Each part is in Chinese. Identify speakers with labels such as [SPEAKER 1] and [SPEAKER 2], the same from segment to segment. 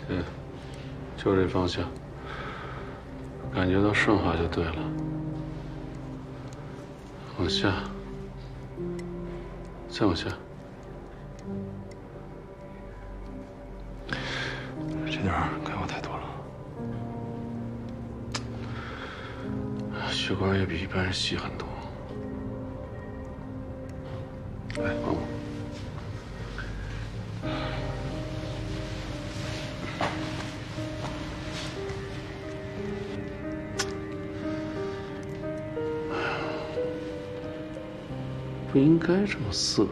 [SPEAKER 1] 对，就这方向，感觉到顺滑就对了。往下，再往下。
[SPEAKER 2] 这点儿该我太多了。
[SPEAKER 1] 血管也比一般人细很多。来，帮我。 不应该这么思维，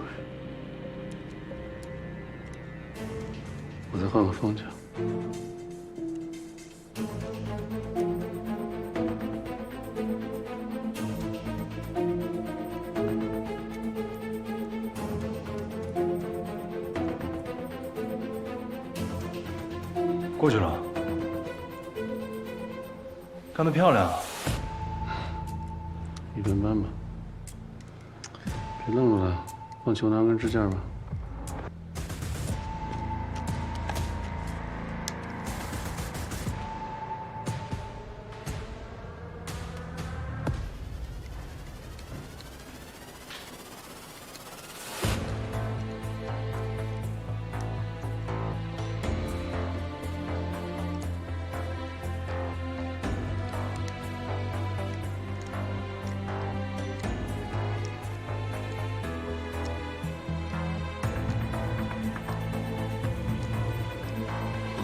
[SPEAKER 1] 我再换个方向。
[SPEAKER 2] 过去了，干得漂亮。
[SPEAKER 1] 一般般吧。 别愣着了，放球囊跟支架吧。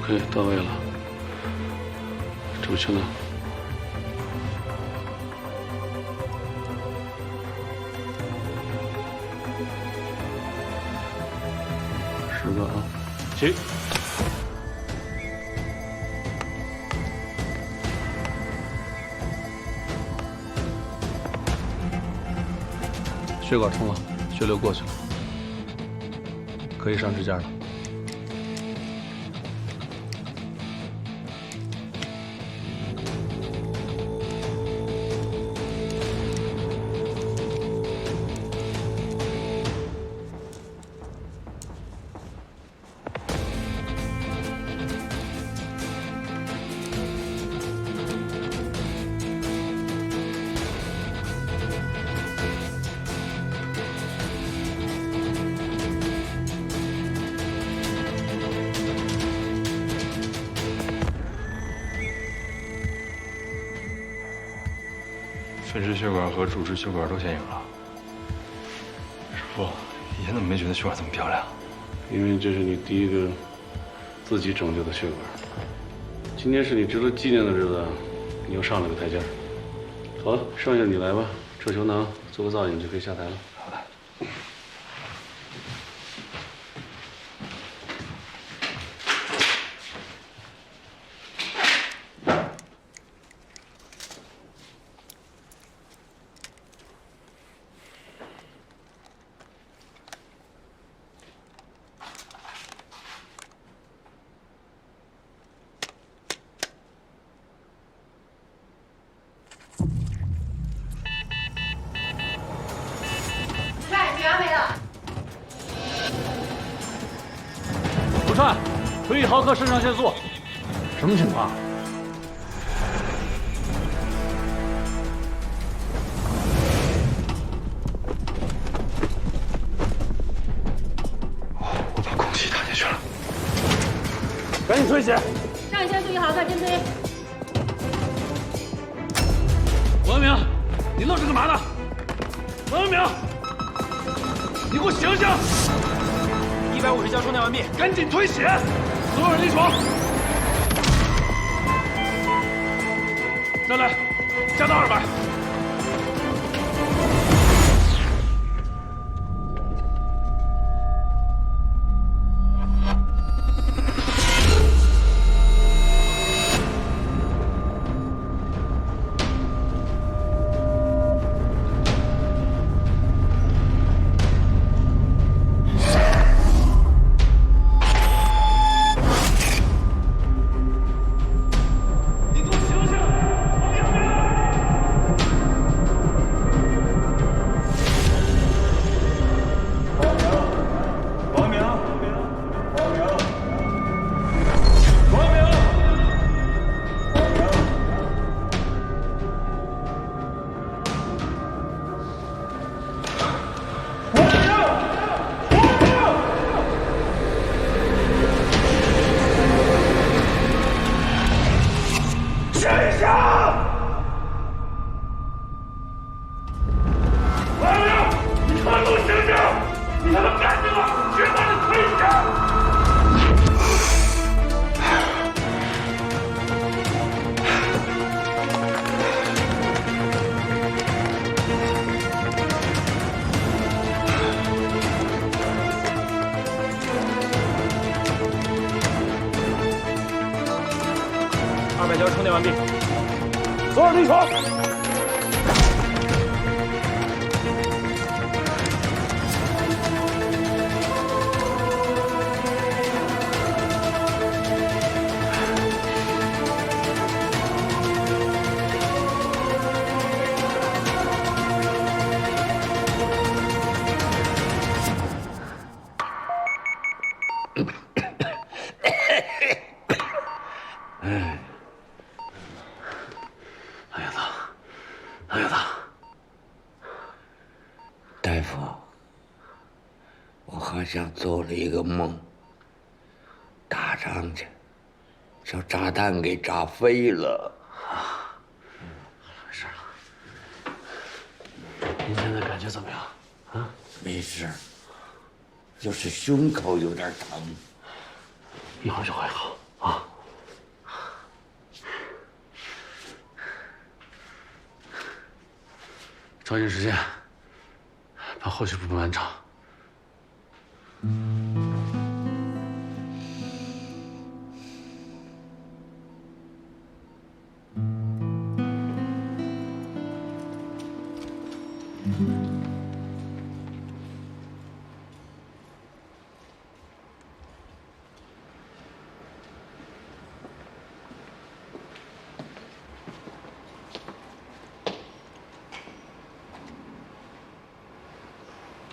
[SPEAKER 1] OK， 到位了。这不球呢？10个啊，起。血管通了，血流过去了，可以上支架了。
[SPEAKER 2] 分支血管和主支血管都显影了。师傅，以前怎么没觉得血管这么漂亮？
[SPEAKER 1] 因为这是你第一个自己拯救的血管。今天是你值得纪念的日子，你又上了个台阶。好了，剩下你来吧，撤球囊，做个造影就可以下台了。
[SPEAKER 2] 好的。
[SPEAKER 3] 陆川，推1毫克肾上腺素，什么情况？
[SPEAKER 2] 我把空气打进去了，
[SPEAKER 3] 赶紧推血！
[SPEAKER 4] 上腺素1毫克，真推。
[SPEAKER 3] 王文明，你愣着干嘛呢？王文明，你给我醒醒！150加充电完毕，赶紧推血！所有人离床。再来，加到200。你他妈干净了，别把你推下！200焦充电完毕，左耳离床。
[SPEAKER 5] 大夫，我好像做了一个梦，打仗去，叫炸弹给炸飞了。
[SPEAKER 1] 没事了。您现在感觉怎么样？啊？
[SPEAKER 5] 没事，就是胸口有点疼。
[SPEAKER 1] 一会儿就会好啊。抓紧时间，把后续部分完成。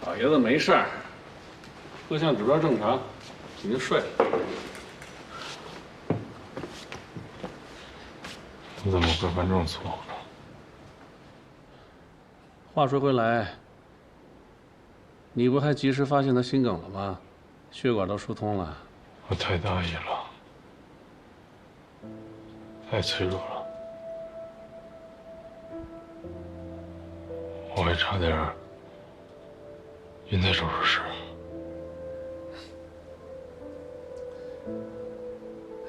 [SPEAKER 1] 老爷子没事儿，各项指标正常，已经睡了。
[SPEAKER 2] 你怎么会犯这种错误呢？
[SPEAKER 1] 话说回来，你不还及时发现他心梗了吗？血管都疏通了。
[SPEAKER 2] 我太大意了，太脆弱了，我还差点晕在手术室。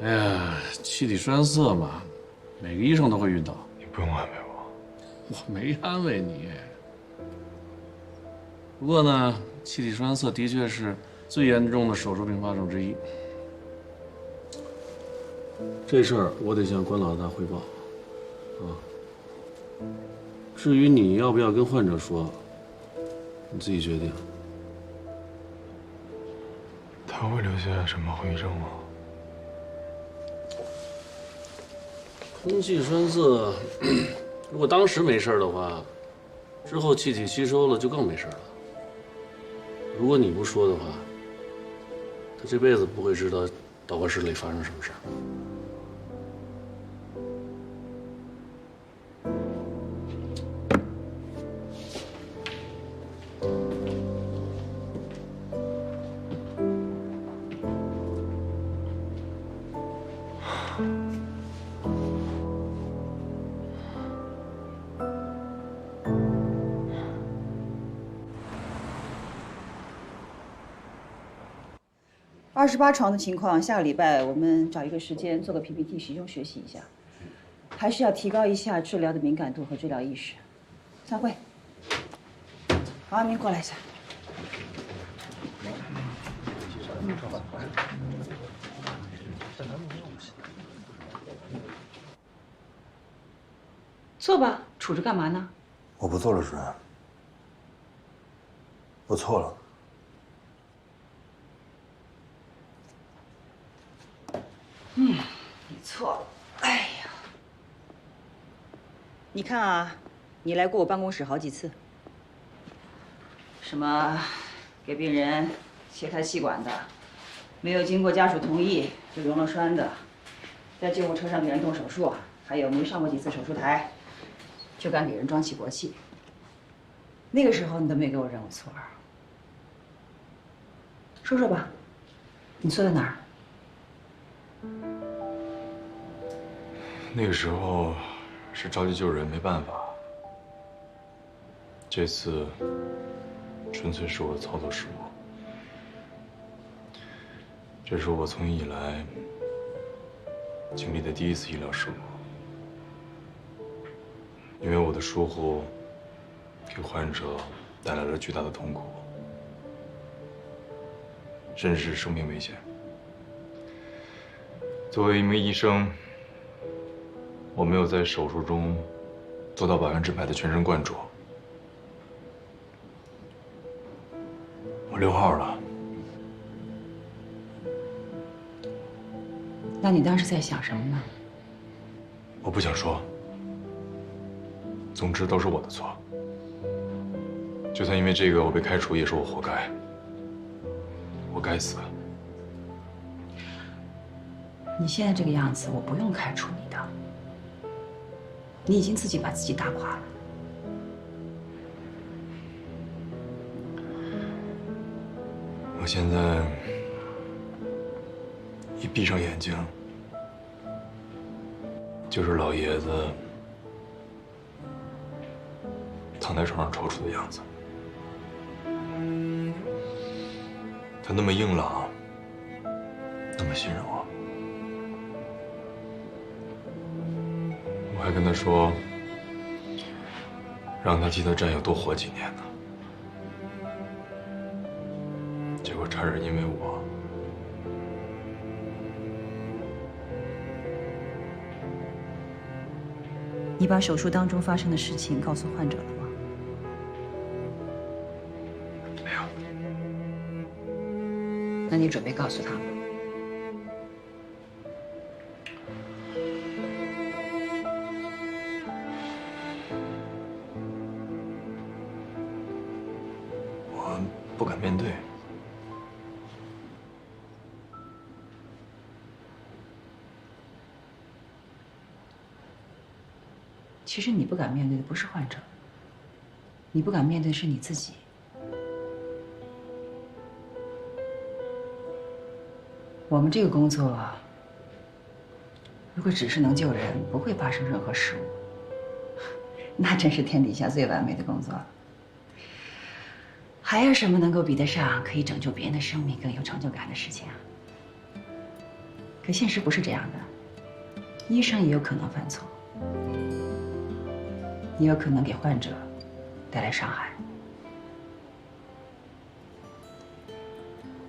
[SPEAKER 1] 哎呀，气体栓塞嘛，每个医生都会遇到。
[SPEAKER 2] 你不用安慰我，
[SPEAKER 1] 我没安慰你。不过呢，气体栓塞的确是最严重的手术并发症之一。这事儿我得向关老大汇报，啊。至于你要不要跟患者说，你自己决定。
[SPEAKER 2] 他会留下什么后遗症吗？
[SPEAKER 1] 空气栓塞，如果当时没事的话，之后气体吸收了就更没事了。如果你不说的话，他这辈子不会知道导火室里发生什么事儿。
[SPEAKER 6] 28床的情况，下个礼拜我们找一个时间做个 PPT，集中学习一下。还是要提高一下治疗的敏感度和治疗意识。散会。王安民过来一下。坐吧，杵着干嘛呢？
[SPEAKER 7] 我不做了，主任。我错了。
[SPEAKER 6] 你错了。哎呀，你看啊，你来过我办公室好几次。什么给病人切开气管的，没有经过家属同意就溶了栓的，在救护车上给人动手术，还有没上过几次手术台，就敢给人装起搏器。那个时候你都没给我认我错儿。说说吧，你错在哪儿？
[SPEAKER 2] 那个时候是着急救人，没办法。这次纯粹是我的操作失误。这是我从医以来经历的第一次医疗事故，因为我的疏忽，给患者带来了巨大的痛苦，甚至是生命危险。作为一名医生，我没有在手术中做到100%的全神贯注。我6号了。
[SPEAKER 6] 那你当时在想什么呢？
[SPEAKER 2] 我不想说。总之都是我的错。就算因为这个我被开除，也是我活该。我该死。
[SPEAKER 6] 你现在这个样子，我不用开除你的。你已经自己把自己打垮了。
[SPEAKER 2] 我现在一闭上眼睛，就是老爷子躺在床上抽搐的样子。他那么硬朗，那么信任我。我还跟他说，让他替他战友多活几年呢。结果差点因为我，
[SPEAKER 6] 你把手术当中发生的事情告诉患者了吗？
[SPEAKER 2] 没有。
[SPEAKER 6] 那你准备告诉他吗？
[SPEAKER 2] 我不敢面对。
[SPEAKER 6] 其实你不敢面对的不是患者，你不敢面对的是你自己。我们这个工作，如果只是能救人，不会发生任何失误，那真是天底下最完美的工作了。还有什么能够比得上可以拯救别人的生命更有成就感的事情啊？可现实不是这样的，医生也有可能犯错。也有可能给患者带来伤害。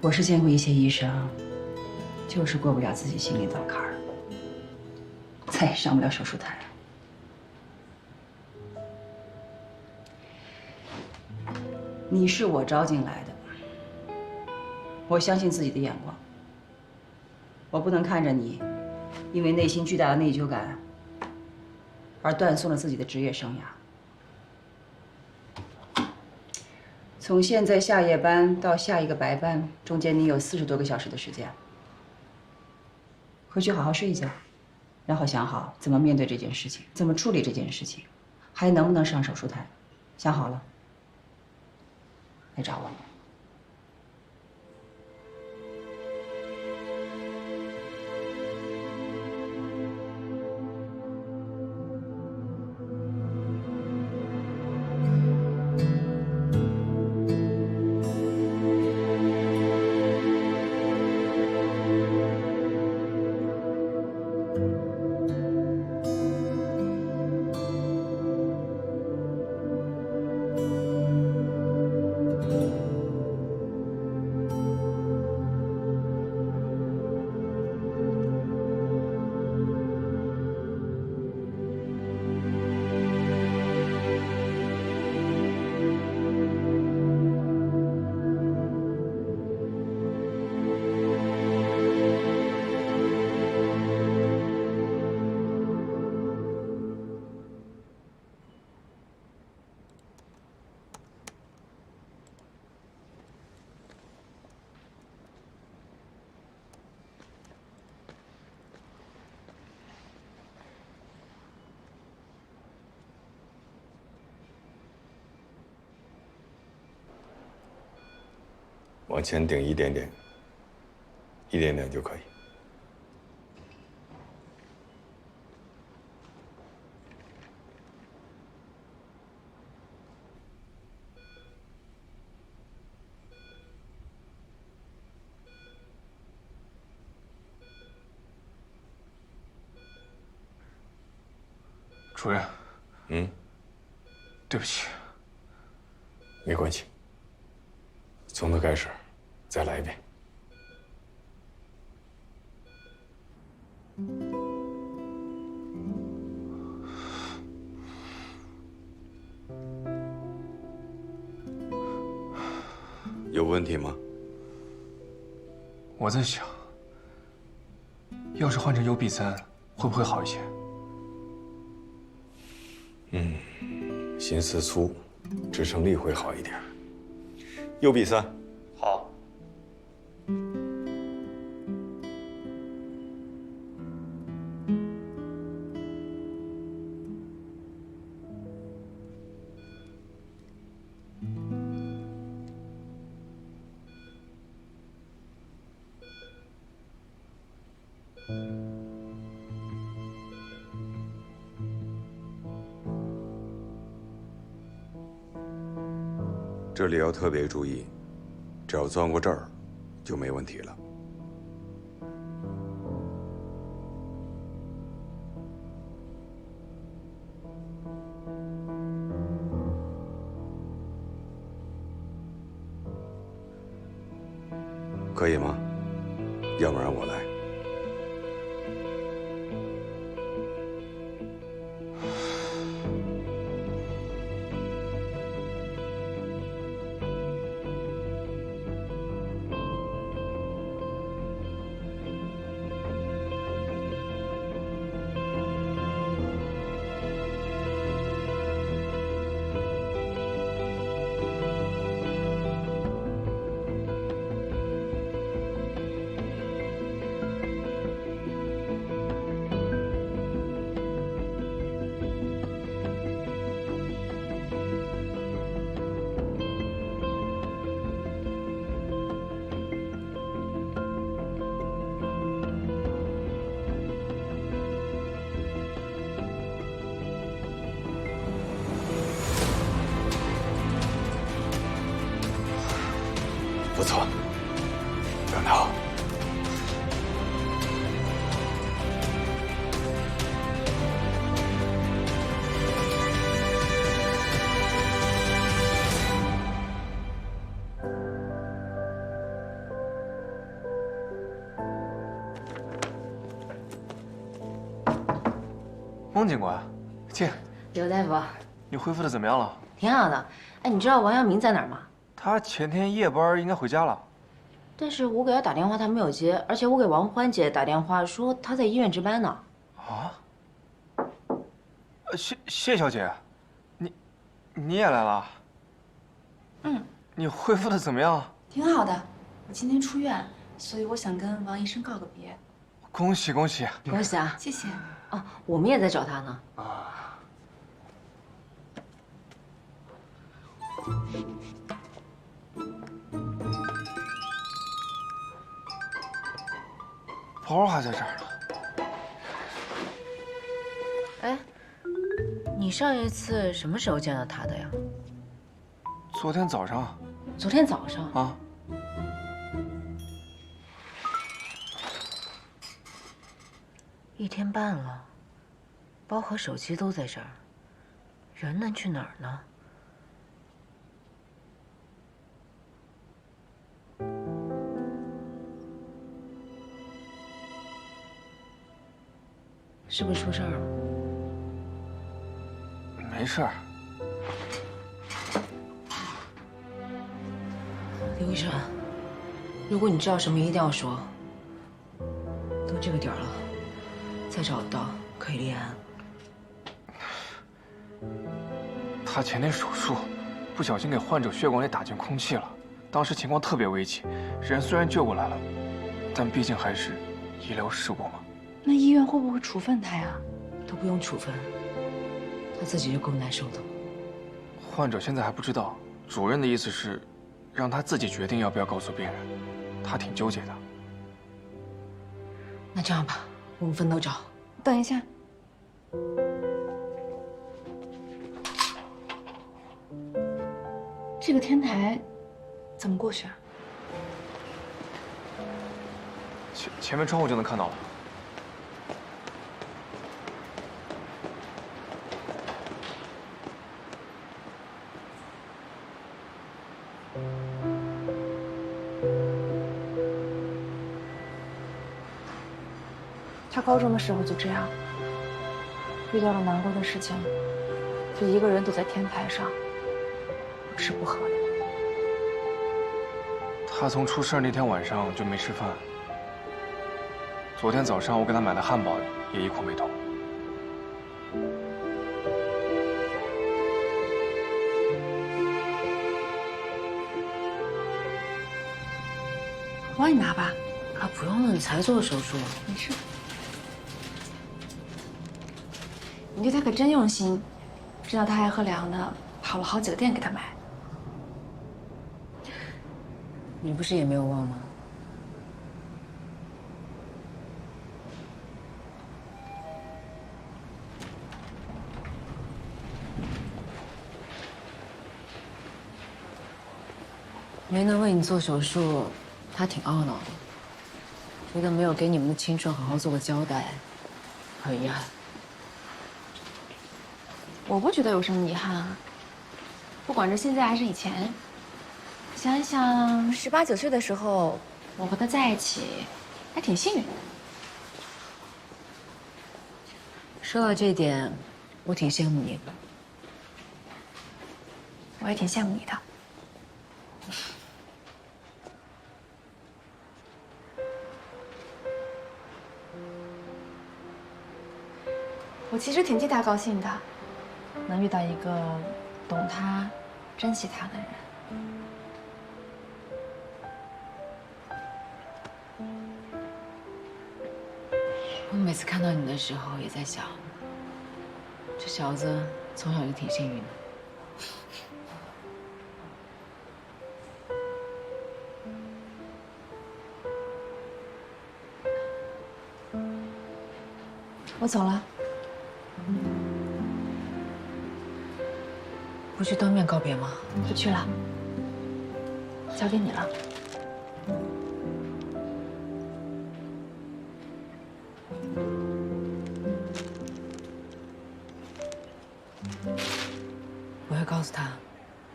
[SPEAKER 6] 我是见过一些医生，就是过不了自己心里那道坎儿，再也上不了手术台。你是我招进来的，我相信自己的眼光，我不能看着你因为内心巨大的内疚感而断送了自己的职业生涯。从现在下夜班到下一个白班，中间你有40多个小时的时间，回去好好睡一觉，然后想好怎么面对这件事情，怎么处理这件事情，还能不能上手术台，想好了来找我。
[SPEAKER 8] 往前顶一点点，一点点就可以。
[SPEAKER 2] 主任，对不起。
[SPEAKER 8] 没关系，从头开始，再来一遍。有问题吗？
[SPEAKER 2] 我在想，要是换成幽闭森，会不会好一些？
[SPEAKER 8] 心思粗，支撑力会好一点。右臂3。
[SPEAKER 2] 好。
[SPEAKER 8] 这里要特别注意，只要钻过这儿，就没问题了。可以吗？要不然我来。不错，干得好。
[SPEAKER 2] 孟警官，进。
[SPEAKER 9] 刘大夫，
[SPEAKER 2] 你恢复的怎么样了？
[SPEAKER 9] 挺好的。哎，你知道王阳明在哪儿吗？
[SPEAKER 2] 他前天夜班应该回家了。
[SPEAKER 9] 但是我给他打电话，他没有接，而且我给王欢姐打电话说他在医院值班呢。
[SPEAKER 2] 啊？谢小姐，你也来了？你恢复的怎么样？
[SPEAKER 10] 挺好的。我今天出院，所以我想跟王医生告个别。
[SPEAKER 2] 恭喜恭喜！
[SPEAKER 9] 恭喜啊！
[SPEAKER 10] 谢谢。
[SPEAKER 9] 哦，我们也在找他呢。
[SPEAKER 2] 包还在这儿呢。
[SPEAKER 9] 哎，你上一次什么时候见到他的呀？
[SPEAKER 2] 昨天早上。
[SPEAKER 9] 昨天早上
[SPEAKER 2] 啊。
[SPEAKER 9] 1天半了，包和手机都在这儿，人能去哪儿呢？是不是出事儿了？
[SPEAKER 2] 没事儿。
[SPEAKER 9] 刘医生，如果你知道什么，一定要说。都这个点儿了，再找不到可以立案。
[SPEAKER 2] 他前天手术，不小心给患者血管里打进空气了，当时情况特别危急，人虽然救过来了，但毕竟还是医疗事故嘛。
[SPEAKER 10] 那医院会不会处分他呀？
[SPEAKER 9] 都不用处分，他自己就够难受的。
[SPEAKER 2] 患者现在还不知道，主任的意思是，让他自己决定要不要告诉病人，他挺纠结的。
[SPEAKER 9] 那这样吧，我们分头找。
[SPEAKER 10] 等一下。这个天台怎么过去啊？
[SPEAKER 2] 前面窗户就能看到了。
[SPEAKER 10] 他高中的时候就这样，遇到了难过的事情，就一个人躲在天台上，不吃不喝的。
[SPEAKER 11] 他从出事那天晚上就没吃饭。昨天早上我给他买的汉堡也一口没动。
[SPEAKER 10] 我帮你拿吧。
[SPEAKER 9] 啊，不用了，你才做手术。
[SPEAKER 10] 没事。你对他可真用心，知道他爱喝凉的，跑了好几个店给他买。
[SPEAKER 9] 你不是也没有忘吗？没能为你做手术，他挺懊恼的，觉得没有给你们的青春好好做个交代，很遗憾。
[SPEAKER 10] 我不觉得有什么遗憾啊，不管是现在还是以前，想想18、19岁的时候，我和他在一起，还挺幸运的。
[SPEAKER 9] 说到这点，我挺羡慕你的。
[SPEAKER 10] 我也挺羡慕你的。我其实挺替他高兴的，能遇到一个懂他、珍惜他的人。
[SPEAKER 9] 我每次看到你的时候，也在想，这小子从小就挺幸运的。
[SPEAKER 10] 我走了。
[SPEAKER 9] 不去当面告别吗？
[SPEAKER 10] 不去了，交给你了。
[SPEAKER 9] 我会告诉他，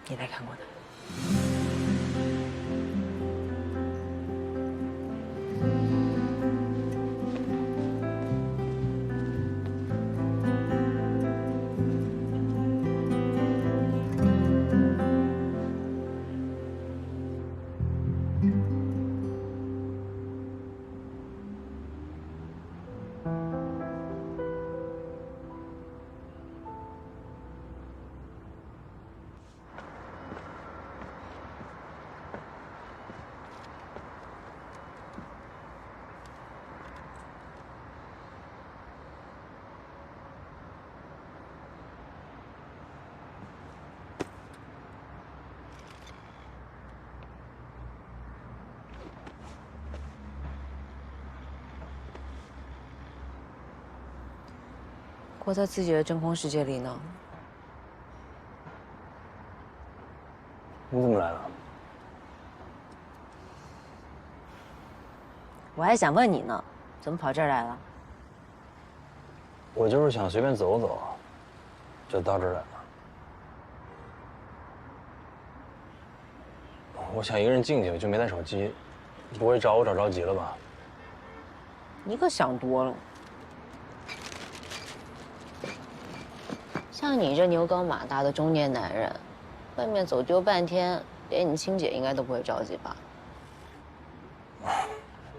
[SPEAKER 9] 你来看过的。活在自己的真空世界里呢。
[SPEAKER 7] 你怎么来了？
[SPEAKER 9] 我还想问你呢，怎么跑这儿来了？
[SPEAKER 7] 我就是想随便走走，就到这儿来了。我想一个人静静，就没带手机，不会找我找着急了吧？
[SPEAKER 9] 你可想多了。像你这牛高马大的中年男人，外面走丢半天，连你亲姐应该都不会着急吧？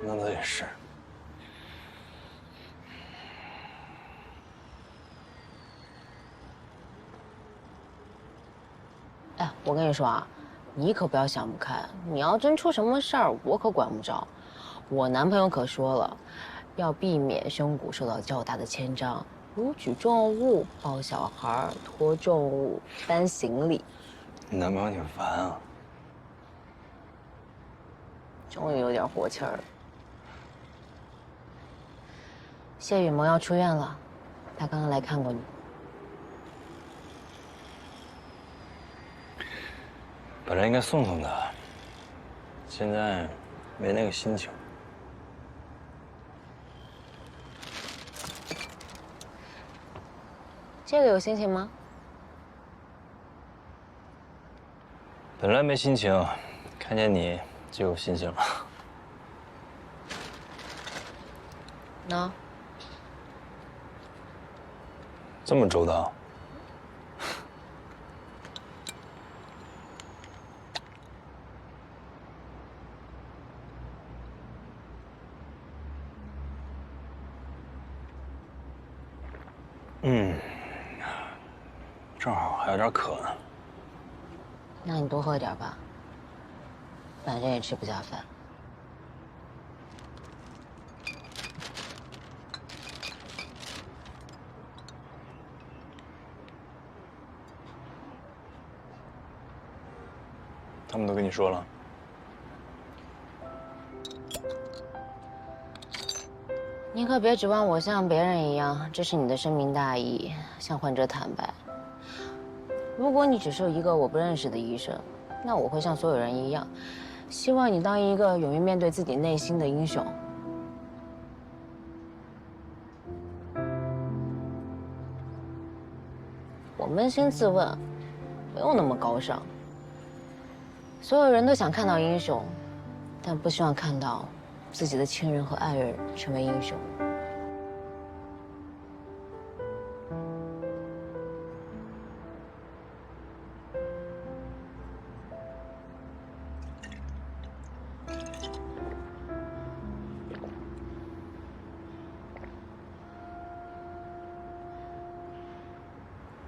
[SPEAKER 7] 那倒也是。
[SPEAKER 9] 哎，我跟你说啊，你可不要想不开，你要真出什么事儿，我可管不着。我男朋友可说了，要避免胸骨受到较大的牵张。如举重物、抱小孩、拖重物、搬行李。
[SPEAKER 7] 你男朋友挺烦啊。
[SPEAKER 9] 终于有点活气儿了。谢雨萌要出院了，他刚刚来看过你。
[SPEAKER 7] 本来应该送送他，现在没那个心情。
[SPEAKER 9] 这个有心情吗？
[SPEAKER 7] 本来没心情，看见你就有心情了。
[SPEAKER 9] 喏，
[SPEAKER 7] 这么周到。正好还有点渴呢。
[SPEAKER 9] 那你多喝点吧，反正也吃不下饭。
[SPEAKER 7] 他们都跟你说了？
[SPEAKER 9] 你可别指望我像别人一样支持你的深明大义，向患者坦白。如果你只是一个我不认识的医生，那我会像所有人一样，希望你当一个勇于面对自己内心的英雄。我扪心自问，没有那么高尚。所有人都想看到英雄，但不希望看到自己的亲人和爱人成为英雄。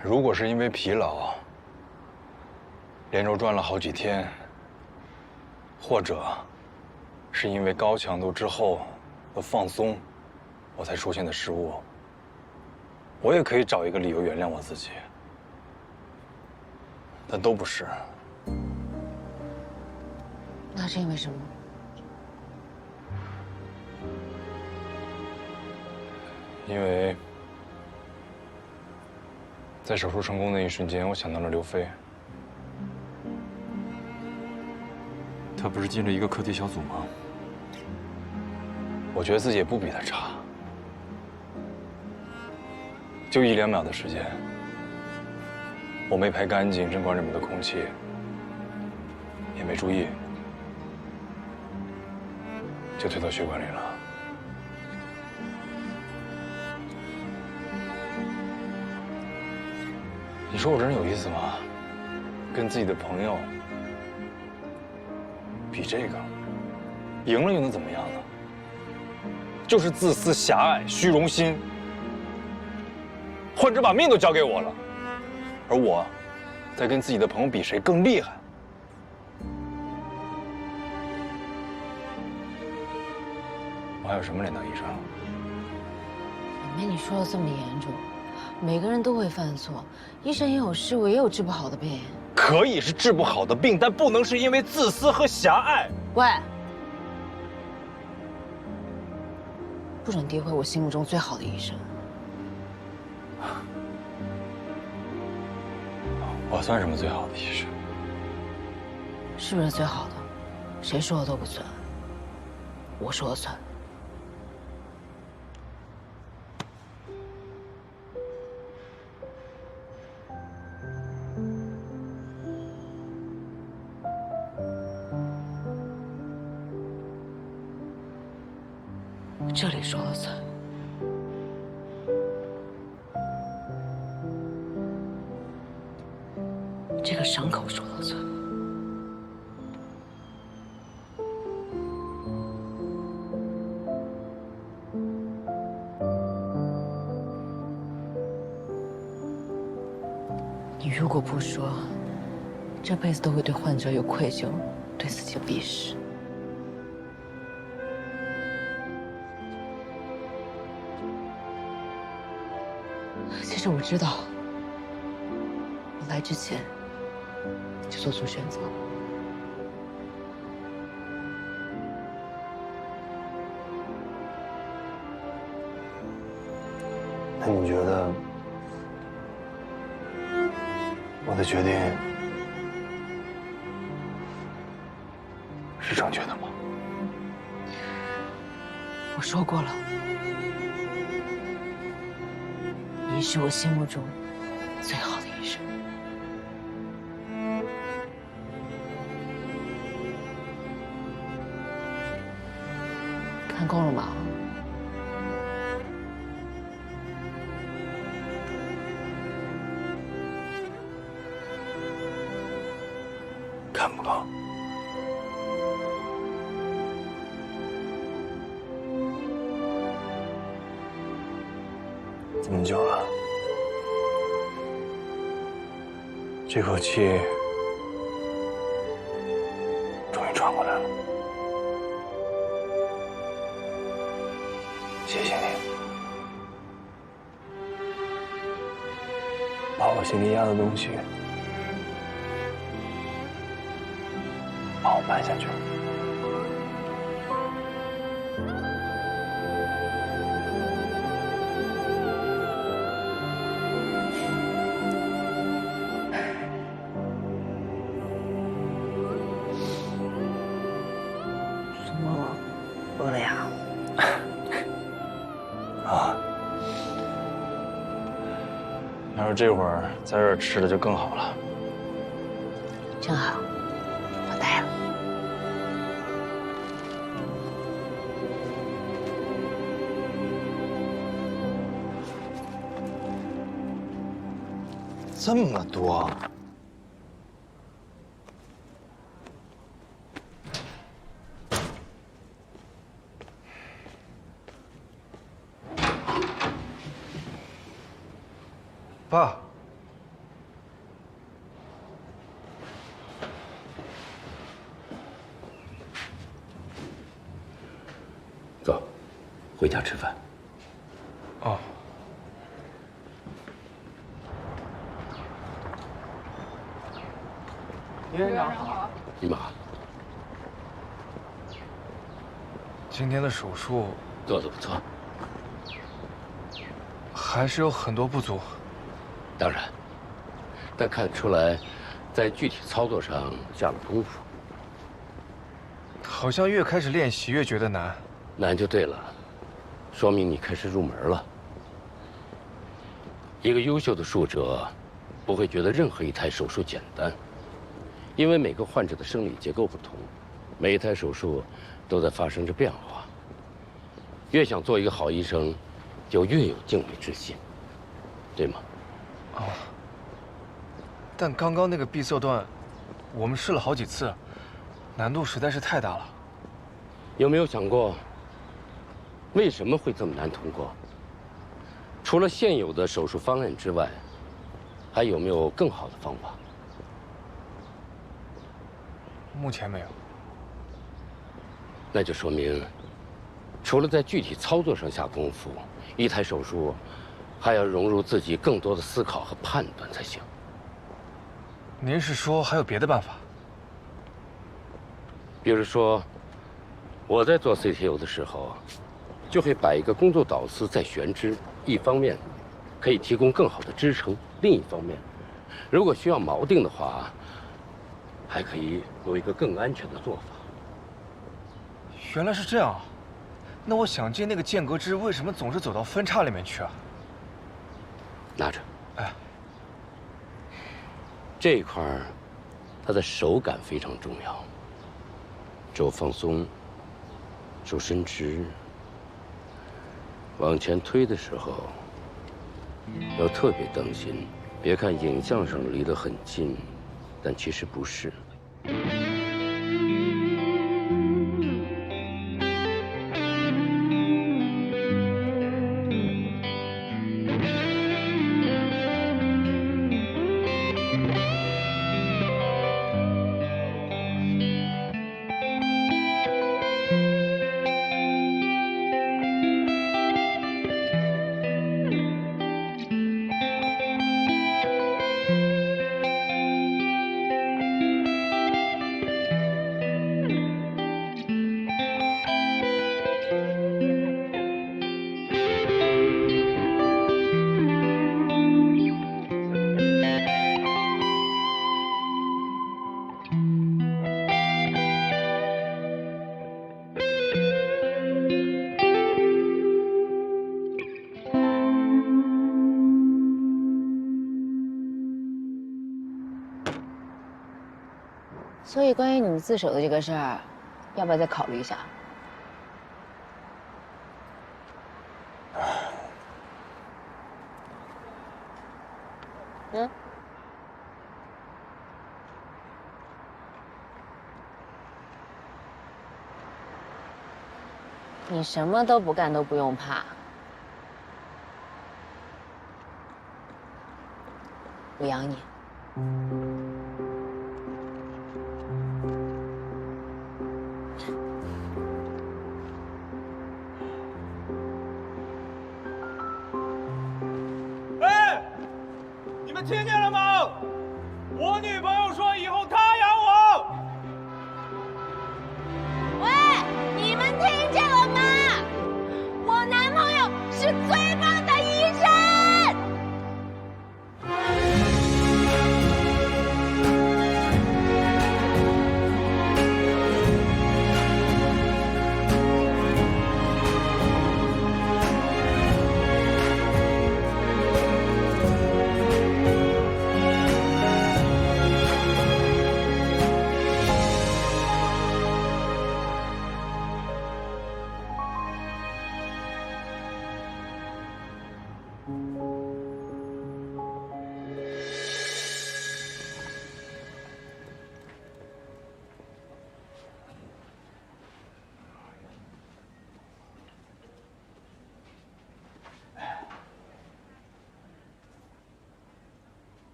[SPEAKER 7] 如果是因为疲劳，连轴转了好几天，或者是因为高强度之后的放松，我才出现的失误，我也可以找一个理由原谅我自己，但都不是。
[SPEAKER 9] 那是因为什么？
[SPEAKER 7] 因为在手术成功的一瞬间，我想到了刘飞。他不是进了一个课题小组吗？我觉得自己也不比他差，就1、2秒的时间，我没排干净针管里面的空气，也没注意，就推到血管里了。你说我这人有意思吗？跟自己的朋友比这个，赢了又能怎么样呢？就是自私、狭隘、虚荣心。患者把命都交给我了，而我，在跟自己的朋友比谁更厉害。我还有什么脸当医生？
[SPEAKER 9] 没你说的这么严重。每个人都会犯错，医生也有失误，也有治不好的病。
[SPEAKER 7] 可以是治不好的病，但不能是因为自私和狭隘。
[SPEAKER 9] 喂，不准诋毁我心目中最好的医生。
[SPEAKER 7] 我算什么最好的医生？
[SPEAKER 9] 是不是最好的？谁说的都不算，我说了算。这里说了算，这个伤口说了算。你如果不说，这辈子都会对患者有愧疚，对自己有鄙视。其实我知道，我来之前就做出选择了。
[SPEAKER 7] 那你觉得我的决定是正确的吗？
[SPEAKER 9] 我说过了。你是我心目中最好的医生。看够了吗？
[SPEAKER 7] 这么久了，这口气终于喘过来了。谢谢你，把我心里压的东西帮我搬下去。
[SPEAKER 6] 什么？饿了呀？
[SPEAKER 7] 啊，要是这会儿在这儿吃的就更好了。
[SPEAKER 9] 正好，我带了。
[SPEAKER 7] 这么多，
[SPEAKER 11] 爸，
[SPEAKER 5] 走，回家吃饭。
[SPEAKER 11] 哦。
[SPEAKER 3] 李院长好。
[SPEAKER 5] 姨妈，
[SPEAKER 11] 今天的手术
[SPEAKER 5] 做得不错。
[SPEAKER 11] 还是有很多不足。
[SPEAKER 5] 当然，但看得出来，在具体操作上下了功夫。
[SPEAKER 11] 好像越开始练习越觉得难。
[SPEAKER 5] 难就对了，说明你开始入门了。一个优秀的术者，不会觉得任何一台手术简单，因为每个患者的生理结构不同，每一台手术都在发生着变化。越想做一个好医生，就越有敬畏之心，对吗？
[SPEAKER 11] 哦。但刚刚那个闭塞段，我们试了好几次，难度实在是太大了。
[SPEAKER 5] 有没有想过，为什么会这么难通过？除了现有的手术方案之外，还有没有更好的方法？
[SPEAKER 11] 目前没有。
[SPEAKER 5] 那就说明，除了在具体操作上下功夫，一台手术还要融入自己更多的思考和判断才行。
[SPEAKER 11] 您是说还有别的办法？
[SPEAKER 5] 比如说，我在做 CTO 的时候，就会摆一个工作导丝在悬枝，一方面可以提供更好的支撑，另一方面，如果需要锚定的话，还可以有一个更安全的做法。
[SPEAKER 11] 原来是这样啊！那我想接那个间隔枝，为什么总是走到分叉里面去啊？
[SPEAKER 5] 拿着。
[SPEAKER 11] 哎，
[SPEAKER 5] 这一块儿，它的手感非常重要。肘放松，手伸直，往前推的时候要特别当心。别看影像上离得很近，但其实不是。
[SPEAKER 9] 所以，关于你自首的这个事儿，要不要再考虑一下？嗯？你什么都不干都不用怕。我养你。
[SPEAKER 3] 喂，你们听见了吗？我女朋友说以后她养我。
[SPEAKER 9] 喂，你们听见了吗？我男朋友是最棒的医生。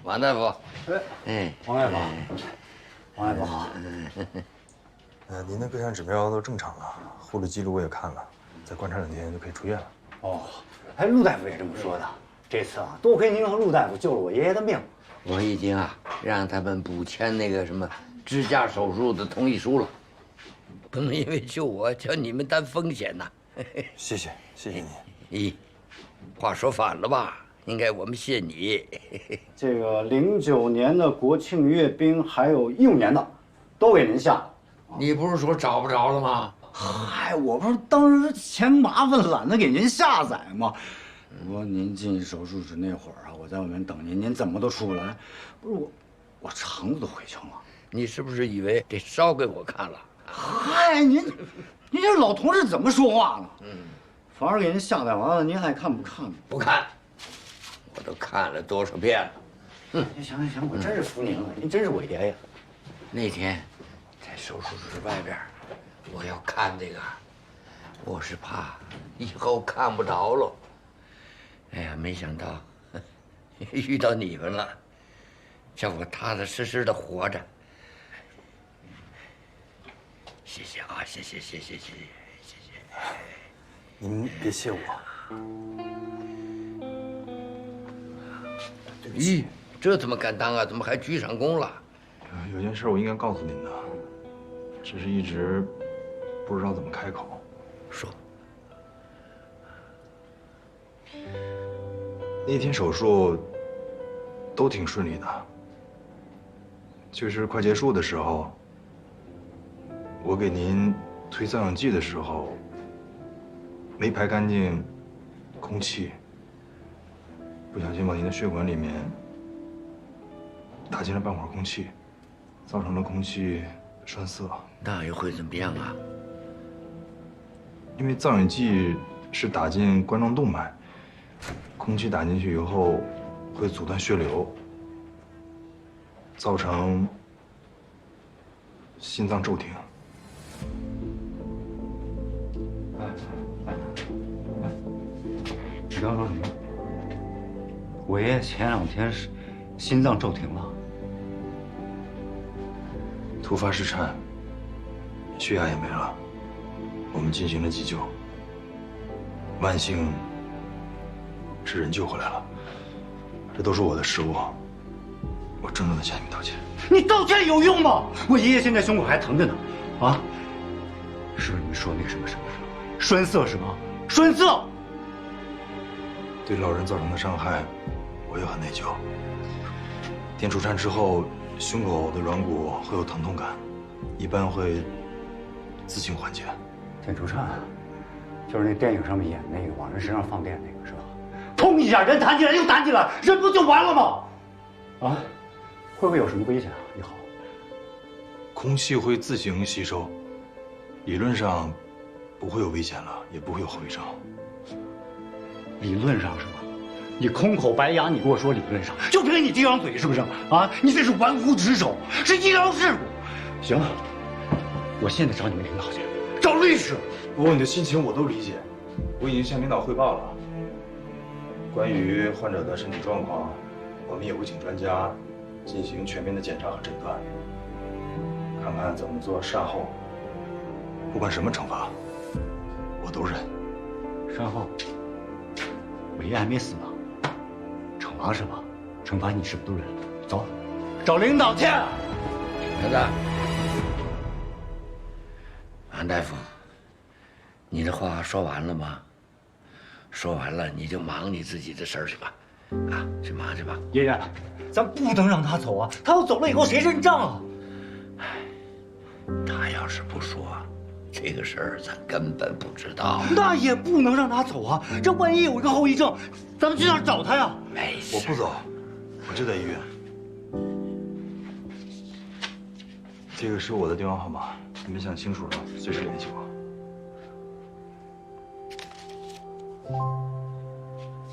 [SPEAKER 5] 王大夫，
[SPEAKER 7] 王大夫，王大夫好。您的各项指标都正常了，护理记录我也看了，再观察2天就可以出院了。
[SPEAKER 12] 哦，哎，陆大夫也这么说的。这次啊，多亏您和陆大夫救了我爷爷的命。
[SPEAKER 5] 我已经让他们补签那个什么支架手术的同意书了，不能因为救我叫你们担风险呐。
[SPEAKER 7] 谢谢您。
[SPEAKER 5] 咦，话说反了吧？应该我们谢你。
[SPEAKER 12] 这个09年的国庆阅兵，还有15年的，都给您下了。
[SPEAKER 5] 你不是说找不着了吗？
[SPEAKER 12] 嗨，我不是当时嫌麻烦，懒得给您下载吗？不过您进手术室那会儿啊，我在外面等您，您怎么都出不来。不是我肠子都悔青了。
[SPEAKER 5] 你是不是以为得烧给我看了？
[SPEAKER 12] 嗨，您这老同志怎么说话呢？反而给您下载完了，您还看不看呢？
[SPEAKER 5] 不看。我都看了多少遍了。
[SPEAKER 12] 行，我真是服您了，您真是我爷爷。
[SPEAKER 5] 那天在手术室外边，我要看这个，我是怕以后看不着了。哎呀，没想到遇到你们了，叫我踏踏实实的活着。谢谢啊，谢谢。
[SPEAKER 7] 您别谢我。
[SPEAKER 5] 咦，这怎么敢当啊？怎么还居上宫了？
[SPEAKER 7] 有件事我应该告诉您的，只是一直不知道怎么开口。
[SPEAKER 5] 说。
[SPEAKER 7] 那天手术都挺顺利的，就是快结束的时候，我给您推造氧剂的时候没排干净空气。不小心往您的血管里面打进了半块空气，造成了空气栓塞。
[SPEAKER 5] 那又会怎么样啊？
[SPEAKER 7] 因为造氧剂是打进冠状动脉，空气打进去以后会阻断血流，造成心脏骤停。
[SPEAKER 12] 你刚说什么？我爷爷前2天是心脏骤停了，
[SPEAKER 7] 突发失颤，血压也没了，我们进行了急救，万幸是人救回来了，这都是我的失误，我郑重的向你们道歉。
[SPEAKER 12] 你道歉有用吗？我爷爷现在胸口还疼着呢，啊，是不是你们说那个什么栓塞是吗？栓塞。
[SPEAKER 7] 对老人造成的伤害，我也很内疚。电除颤之后，胸口的软骨会有疼痛感，一般会自行缓解。
[SPEAKER 12] 电除颤，就是那电影上面演那个往人身上放电那个是吧？砰一下，人弹起来又弹起来，人不就完了吗？啊，会不会有什么危险啊？以后
[SPEAKER 7] 空气会自行吸收，理论上不会有危险了，也不会有后遗症。
[SPEAKER 12] 理论上是吧？你空口白牙，你跟我说理论上，就凭你这张嘴是不是？啊，你这是玩忽职守，是医疗事故。行，我现在找你们领导去，找律师。
[SPEAKER 2] 不过你的心情我都理解，我已经向领导汇报了。关于患者的身体状况，我们也会请专家进行全面的检查和诊断，看看怎么做善后。不管什么惩罚，我都认。
[SPEAKER 12] 善后，伟业还没死呢。惩罚是吧？惩罚你是不是都认了？走，找领导去。
[SPEAKER 5] 儿子，安大夫，你这话说完了吗？说完了，你就忙你自己的事儿去吧，啊，去忙去吧。
[SPEAKER 12] 爷爷，咱不能让他走啊！他要走了以后谁认账啊？
[SPEAKER 5] 他要是不说，这个事儿咱根本不知道。
[SPEAKER 12] 那也不能让他走啊！这万一有一个后遗症，咱们去哪儿找他呀？
[SPEAKER 5] 没事，
[SPEAKER 2] 我不走，我就在医院。这个是我的电话号码，你们想清楚了，随时联系我。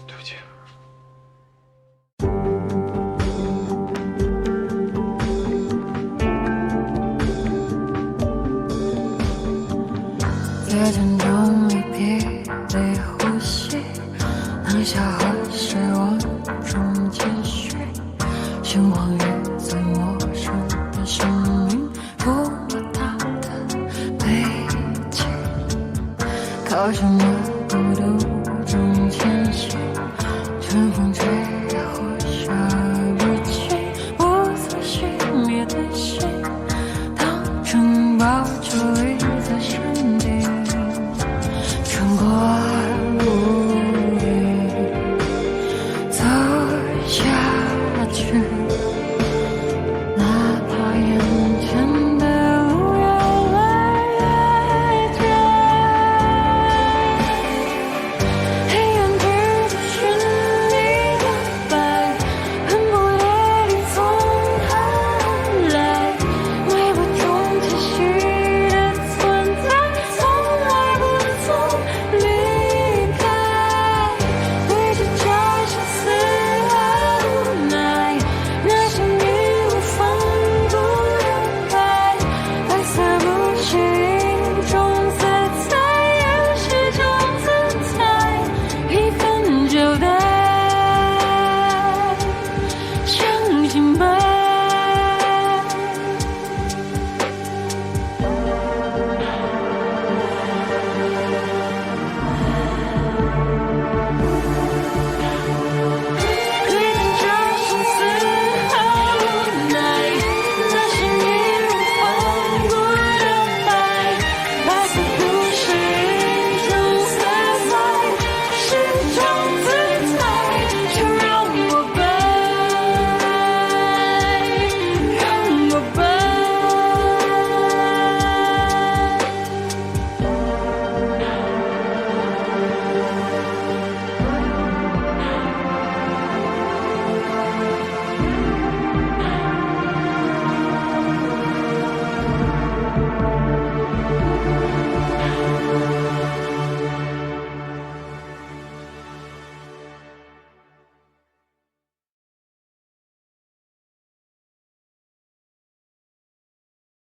[SPEAKER 2] 对不起。
[SPEAKER 13] 在沉重里霹雳呼吸，当下和失望中继续，心慌于最陌生的生命，不摸它的背景，靠什么？